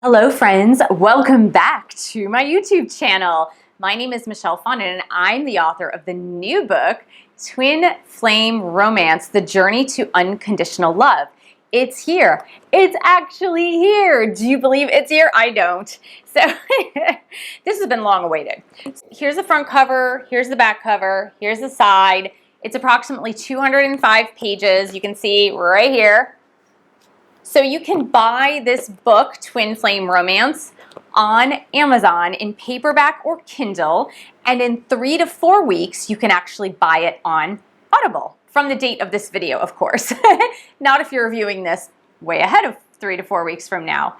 Hello friends, welcome back to my YouTube channel. My name is Michelle Fondin and I'm the author of the new book, Twin Flame Romance, The Journey to Unconditional Love. It's here. It's actually here. Do you believe it's here? I don't. So this has been long awaited. Here's the front cover, here's the back cover, here's the side. It's approximately 205 pages. You can see right here. So you can buy this book, Twin Flame Romance, on Amazon in paperback or Kindle, and in 3 to 4 weeks, you can actually buy it on Audible, from the date of this video, of course. Not if you're viewing this way ahead of 3 to 4 weeks from now.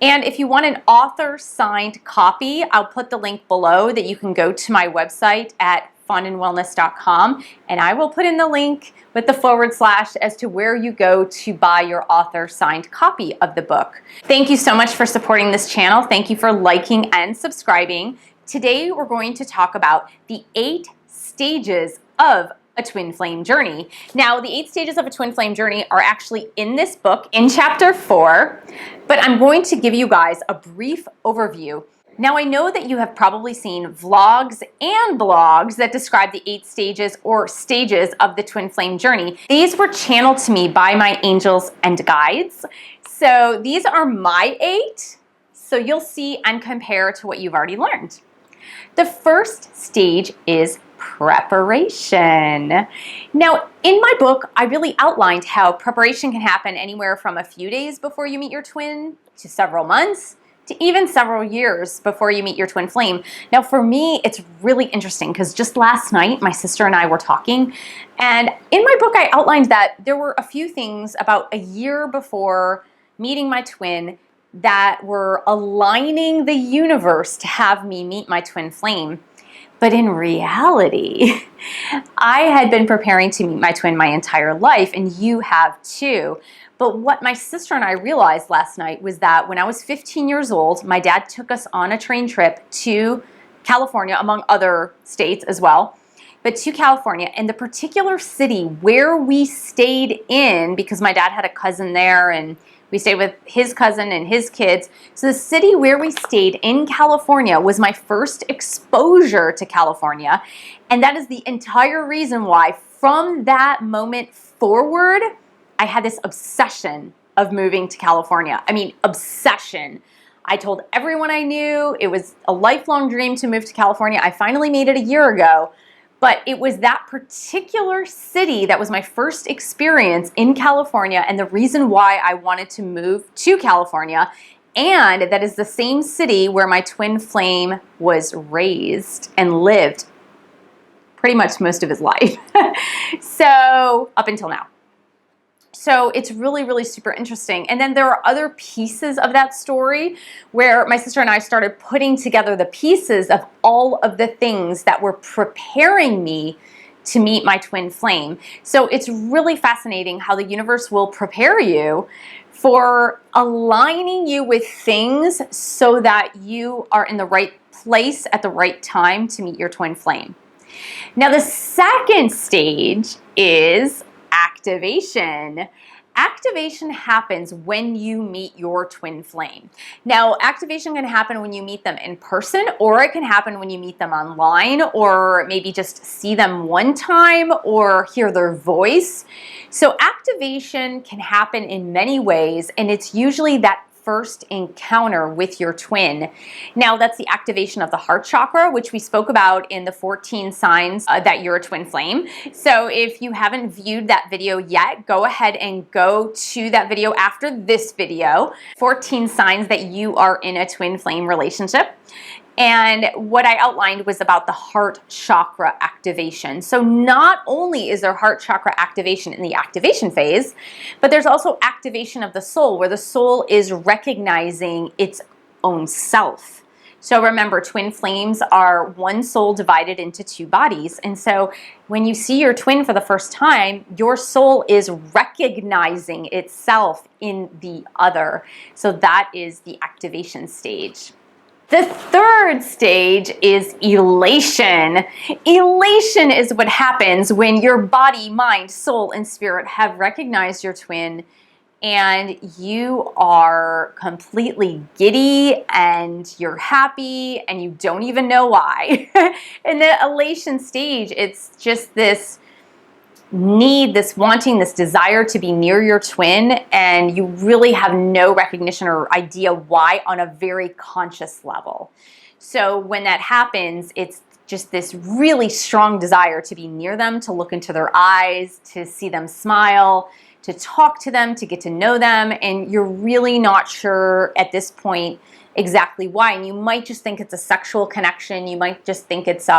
And if you want an author-signed copy, I'll put the link below that you can go to my website at fondinwellness.com, and I will put in the link with the / as to where you go to buy your author-signed copy of the book. Thank you so much for supporting this channel. Thank you for liking and subscribing. Today we're going to talk about the 8 stages of a twin flame journey. Now, the 8 stages of a twin flame journey are actually in this book in chapter 4, but I'm going to give you guys a brief overview. Now, I know that you have probably seen vlogs and blogs that describe the 8 stages or stages of the twin flame journey. These were channeled to me by my angels and guides. So these are my 8. So you'll see and compare to what you've already learned. The first stage is preparation. Now, in my book, I really outlined how preparation can happen anywhere from a few days before you meet your twin to several months, to even several years before you meet your twin flame. Now, for me, it's really interesting because just last night, my sister and I were talking, and in my book, I outlined that there were a few things about a year before meeting my twin that were aligning the universe to have me meet my twin flame. But in reality, I had been preparing to meet my twin my entire life, and you have too. But what my sister and I realized last night was that when I was 15 years old, my dad took us on a train trip to California, among other states as well, but to California. And the particular city where we stayed in, because my dad had a cousin there and we stayed with his cousin and his kids. So the city where we stayed in California was my first exposure to California. And that is the entire reason why from that moment forward, I had this obsession of moving to California. I mean, obsession. I told everyone I knew it was a lifelong dream to move to California. I finally made it a year ago, but it was that particular city that was my first experience in California and the reason why I wanted to move to California. And that is the same city where my twin flame was raised and lived pretty much most of his life. So up until now. So it's really, really super interesting. And then there are other pieces of that story where my sister and I started putting together the pieces of all of the things that were preparing me to meet my twin flame. So it's really fascinating how the universe will prepare you for aligning you with things so that you are in the right place at the right time to meet your twin flame. Now, the second stage is activation. Activation happens when you meet your twin flame. Now, activation can happen when you meet them in person, or it can happen when you meet them online, or maybe just see them one time or hear their voice. So activation can happen in many ways, and it's usually that first encounter with your twin. Now, that's the activation of the heart chakra, which we spoke about in the 14 signs that you're a twin flame. So if you haven't viewed that video yet, go ahead and go to that video after this video, 14 signs that you are in a twin flame relationship. And what I outlined was about the heart chakra activation. So not only is there heart chakra activation in the activation phase, but there's also activation of the soul, where the soul is recognizing its own self. So remember, twin flames are one soul divided into 2 bodies. And so when you see your twin for the first time, your soul is recognizing itself in the other. So that is the activation stage. The third stage is elation. Elation is what happens when your body, mind, soul, and spirit have recognized your twin and you are completely giddy and you're happy and you don't even know why. In the elation stage, it's just this need, this wanting, this desire to be near your twin, and you really have no recognition or idea why on a very conscious level. So when that happens, it's just this really strong desire to be near them, to look into their eyes, to see them smile, to talk to them, to get to know them, and you're really not sure at this point exactly why. And you might just think it's a sexual connection. You might just think it's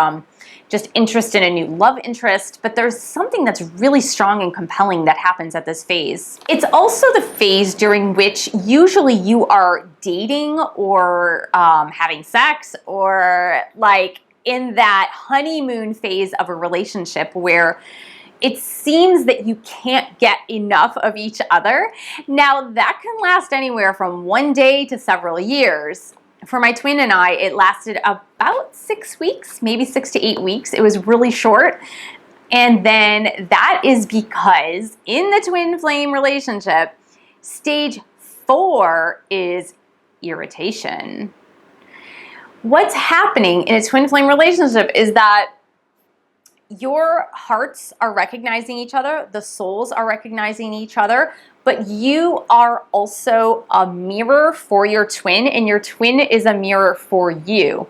just interest in a new love interest, but there's something that's really strong and compelling that happens at this phase. It's also the phase during which usually you are dating or having sex, or like in that honeymoon phase of a relationship where it seems that you can't get enough of each other. Now, that can last anywhere from one day to several years. For my twin and I, it lasted about 6 weeks, maybe 6 to 8 weeks. It was really short. And then that is because in the twin flame relationship, stage 4 is irritation. What's happening in a twin flame relationship is that your hearts are recognizing each other, the souls are recognizing each other, but you are also a mirror for your twin, and your twin is a mirror for you.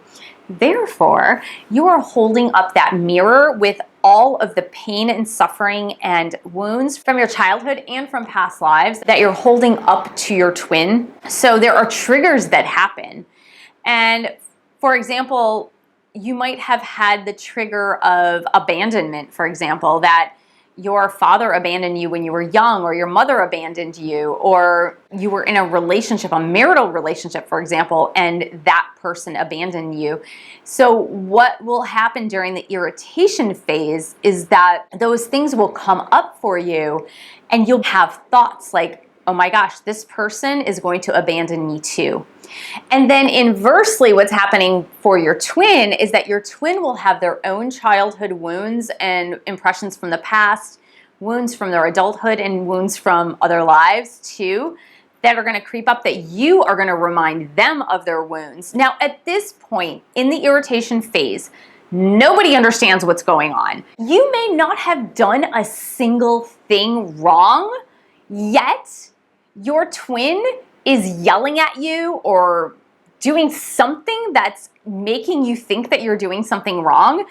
Therefore, you are holding up that mirror with all of the pain and suffering and wounds from your childhood and from past lives that you're holding up to your twin. So there are triggers that happen. And for example, you might have had the trigger of abandonment, for example, that your father abandoned you when you were young, or your mother abandoned you, or you were in a relationship, a marital relationship, for example, and that person abandoned you. So what will happen during the irritation phase is that those things will come up for you, and you'll have thoughts like, oh my gosh, this person is going to abandon me too. And then inversely, what's happening for your twin is that your twin will have their own childhood wounds and impressions from the past, wounds from their adulthood, and wounds from other lives too, that are going to creep up, that you are going to remind them of their wounds. Now, at this point in the irritation phase, nobody understands what's going on. You may not have done a single thing wrong, yet your twin is yelling at you or doing something that's making you think that you're doing something wrong.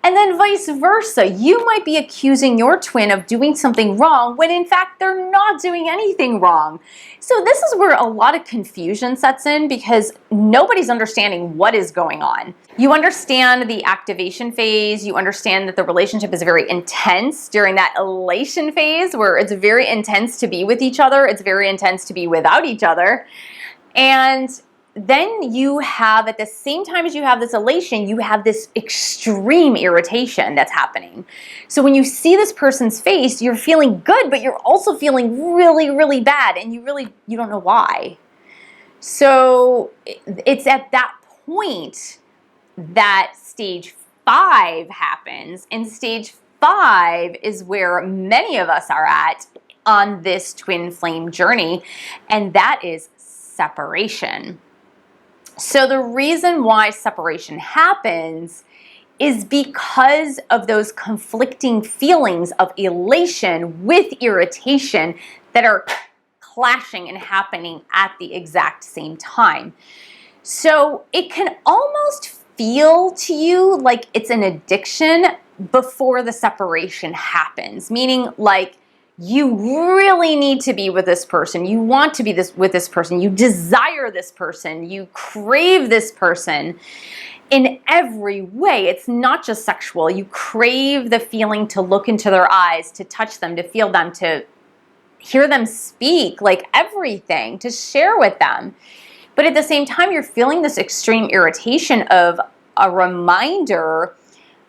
And then vice versa. You might be accusing your twin of doing something wrong when in fact they're not doing anything wrong. So this is where a lot of confusion sets in, because nobody's understanding what is going on. You understand the activation phase. You understand that the relationship is very intense during that elation phase, where it's very intense to be with each other. It's very intense to be without each other. And then you have, at the same time as you have this elation, you have this extreme irritation that's happening. So when you see this person's face, you're feeling good, but you're also feeling really, really bad, and you don't know why. So it's at that point that stage 5 happens, and stage 5 is where many of us are at on this twin flame journey, and that is separation. So the reason why separation happens is because of those conflicting feelings of elation with irritation that are clashing and happening at the exact same time. So it can almost feel to you like it's an addiction before the separation happens, meaning like you really need to be with this person. You want to be with this person. You desire this person. You crave this person in every way. It's not just sexual. You crave the feeling to look into their eyes, to touch them, to feel them, to hear them speak, like everything, to share with them. But at the same time, you're feeling this extreme irritation of a reminder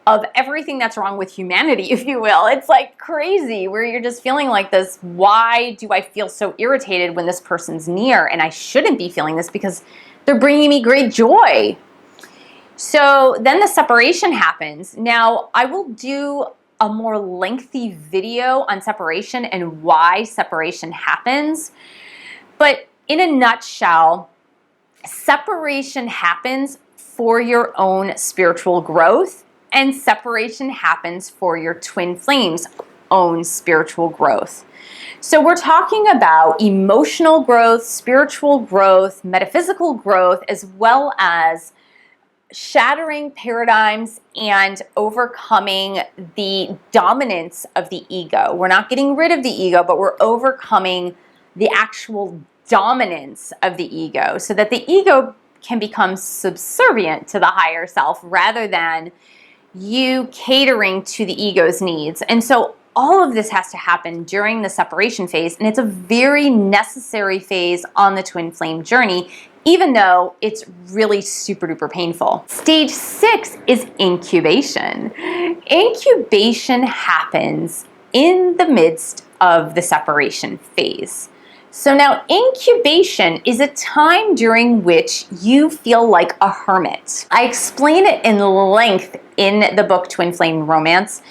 of everything that's wrong with humanity, if you will. It's like crazy, where you're just feeling like this, why do I feel so irritated when this person's near? And I shouldn't be feeling this because they're bringing me great joy. So then the separation happens. Now, I will do a more lengthy video on separation and why separation happens. But in a nutshell, separation happens for your own spiritual growth, and separation happens for your twin flames' own spiritual growth. So we're talking about emotional growth, spiritual growth, metaphysical growth, as well as shattering paradigms and overcoming the dominance of the ego. We're not getting rid of the ego, but we're overcoming the actual dominance of the ego so that the ego can become subservient to the higher self rather than you catering to the ego's needs. And so all of this has to happen during the separation phase, and it's a very necessary phase on the twin flame journey, even though it's really super duper painful. Stage 6 is incubation. Incubation happens in the midst of the separation phase. So now incubation is a time during which you feel like a hermit. I explain it in length in the book Twin Flame Romance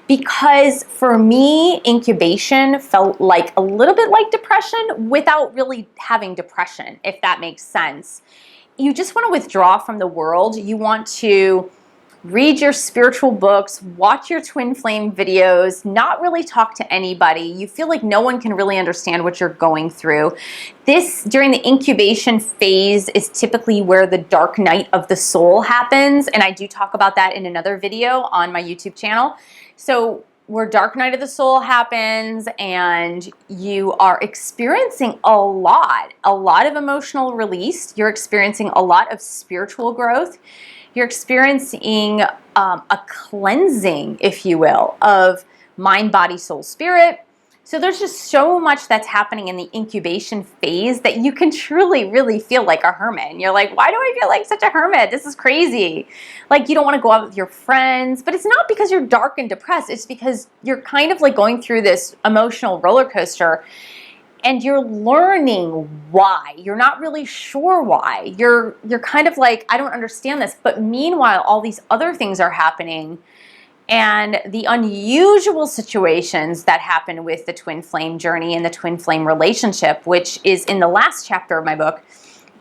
because for me, incubation felt like a little bit like depression without really having depression, if that makes sense. You just want to withdraw from the world. You want to read your spiritual books, watch your twin flame videos, not really talk to anybody. You feel like no one can really understand what you're going through. This, during the incubation phase, is typically where the dark night of the soul happens, and I do talk about that in another video on my YouTube channel. So where dark night of the soul happens and you are experiencing a lot of emotional release, you're experiencing a lot of spiritual growth, you're experiencing a cleansing, if you will, of mind, body, soul, spirit. So there's just so much that's happening in the incubation phase that you can truly, really feel like a hermit. And you're like, why do I feel like such a hermit? This is crazy. Like you don't want to go out with your friends, but it's not because you're dark and depressed. It's because you're kind of like going through this emotional roller coaster and you're learning why. You're not really sure why. You're kind of like, I don't understand this. But meanwhile, all these other things are happening. And the unusual situations that happen with the twin flame journey and the twin flame relationship, which is in the last chapter of my book,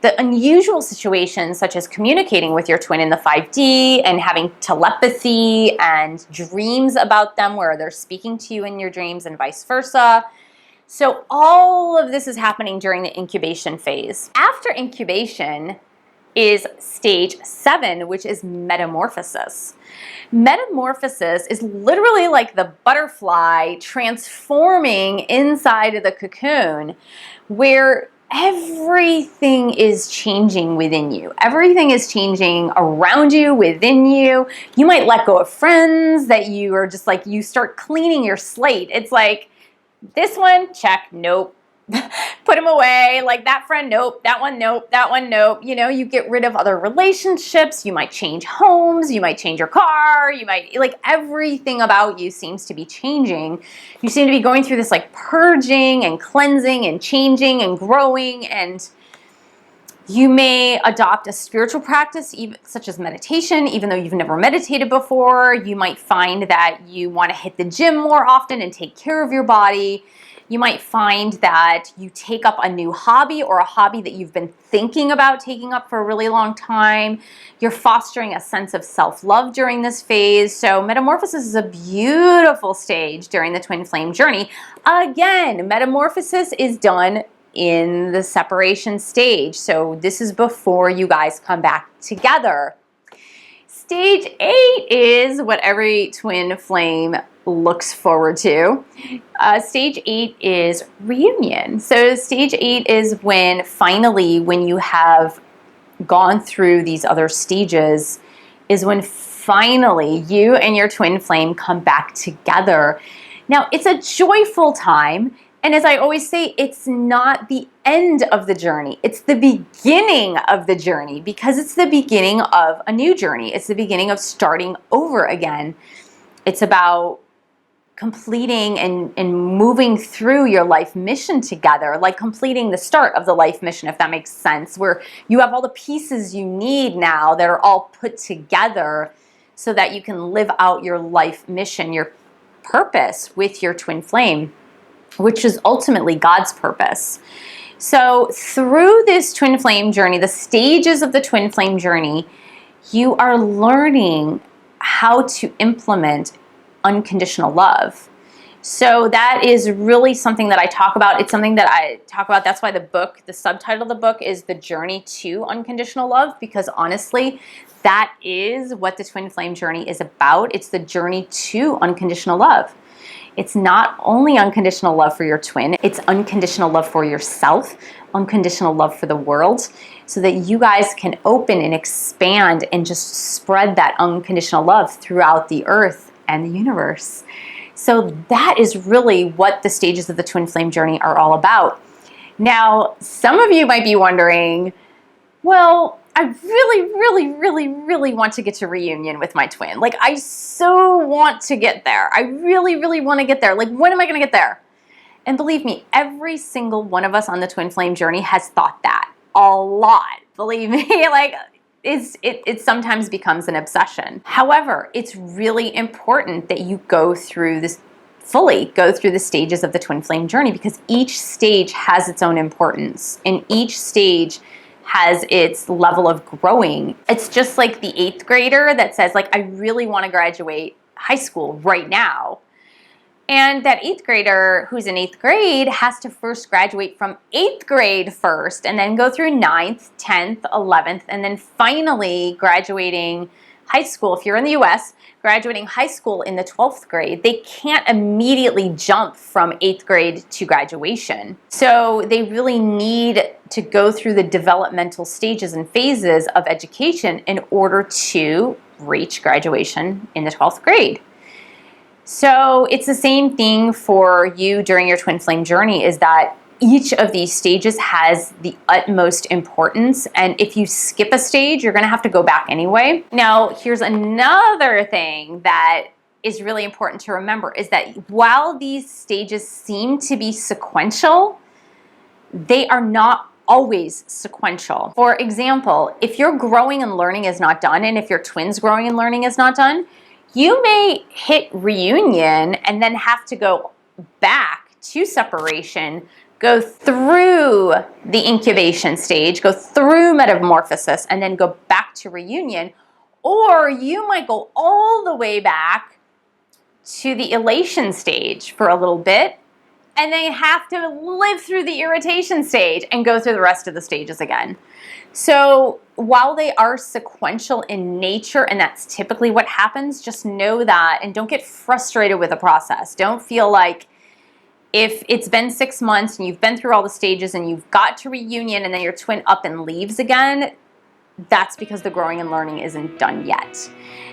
the unusual situations such as communicating with your twin in the 5D and having telepathy and dreams about them where they're speaking to you in your dreams and vice versa. So all of this is happening during the incubation phase. After incubation is stage 7, which is metamorphosis. Metamorphosis is literally like the butterfly transforming inside of the cocoon where everything is changing within you. Everything is changing around you, within you. You might let go of friends that you are just like, you start cleaning your slate. It's like, this one, check, nope. Put him away. Like that friend, nope. That one, nope. That one, nope. You know, you get rid of other relationships. You might change homes. You might change your car. You might, like everything about you seems to be changing. You seem to be going through this like purging and cleansing and changing and growing, and you may adopt a spiritual practice such as meditation, even though you've never meditated before. You might find that you want to hit the gym more often and take care of your body. You might find that you take up a new hobby or a hobby that you've been thinking about taking up for a really long time. You're fostering a sense of self-love during this phase. So metamorphosis is a beautiful stage during the twin flame journey. Again, metamorphosis is done in the separation stage. So this is before you guys come back together. Stage 8 is what every twin flame looks forward to. Stage 8 is reunion. So stage 8 is when finally, when you have gone through these other stages, is when finally you and your twin flame come back together. Now, it's a joyful time. And as I always say, it's not the end of the journey. It's the beginning of the journey because it's the beginning of a new journey. It's the beginning of starting over again. It's about completing and moving through your life mission together, like completing the start of the life mission, if that makes sense, where you have all the pieces you need now that are all put together so that you can live out your life mission, your purpose with your twin flame, which is ultimately God's purpose. So through this twin flame journey, the stages of the twin flame journey, you are learning how to implement unconditional love. So that is really something that I talk about. It's something that I talk about. That's why the subtitle of the book is The Journey to Unconditional Love, because honestly, that is what the twin flame journey is about. It's the journey to unconditional love. It's not only unconditional love for your twin, it's unconditional love for yourself, unconditional love for the world, so that you guys can open and expand and just spread that unconditional love throughout the earth and the universe. So that is really what the stages of the twin flame journey are all about. Now, some of you might be wondering, well, I really want to get to reunion with my twin. Like, I so want to get there. I really want to get there. Like, when am I going to get there? And believe me, every single one of us on the twin flame journey has thought that a lot. Believe me, like, it sometimes becomes an obsession. However, it's really important that you go through the stages of the twin flame journey, because each stage has its own importance, and each stage has its level of growing. It's just like the 8th grader that says, like, I really want to graduate high school right now. And that 8th grader who's in 8th grade has to first graduate from 8th grade first, and then go through 9th, 10th, 11th, and then finally graduating high school. If you're in the US, graduating high school in the 12th grade, they can't immediately jump from 8th grade to graduation. So they really need to go through the developmental stages and phases of education in order to reach graduation in the 12th grade. So it's the same thing for you during your twin flame journey, is that each of these stages has the utmost importance, and if you skip a stage, you're going to have to go back anyway. Now, here's another thing that is really important to remember, is that while these stages seem to be sequential, they are not always sequential. For example, if your growing and learning is not done, and if your twin's growing and learning is not done, you may hit reunion and then have to go back to separation, go through the incubation stage, go through metamorphosis, and then go back to reunion. Or you might go all the way back to the elation stage for a little bit, and then have to live through the irritation stage and go through the rest of the stages again. So while they are sequential in nature, and that's typically what happens, just know that, and don't get frustrated with the process. Don't feel like if it's been 6 months and you've been through all the stages and you've got to reunion and then your twin up and leaves again, that's because the growing and learning isn't done yet.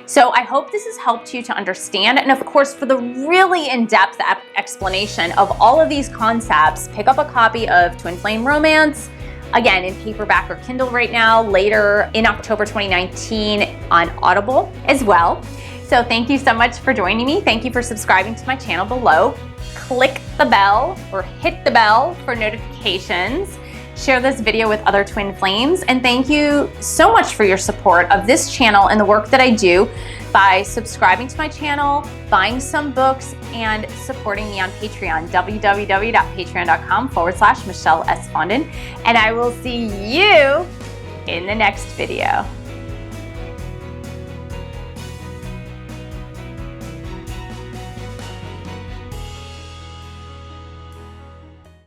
So I hope this has helped you to understand. And of course, for the really in-depth explanation of all of these concepts, pick up a copy of Twin Flame Romance, again, in paperback or Kindle right now, later in October 2019 on Audible as well. So thank you so much for joining me. Thank you for subscribing to my channel below. Click the bell or hit the bell for notifications. Share this video with other twin flames, and thank you so much for your support of this channel and the work that I do by subscribing to my channel, buying some books, and supporting me on Patreon, www.patreon.com/Michelle S. Fondin. And I will see you in the next video.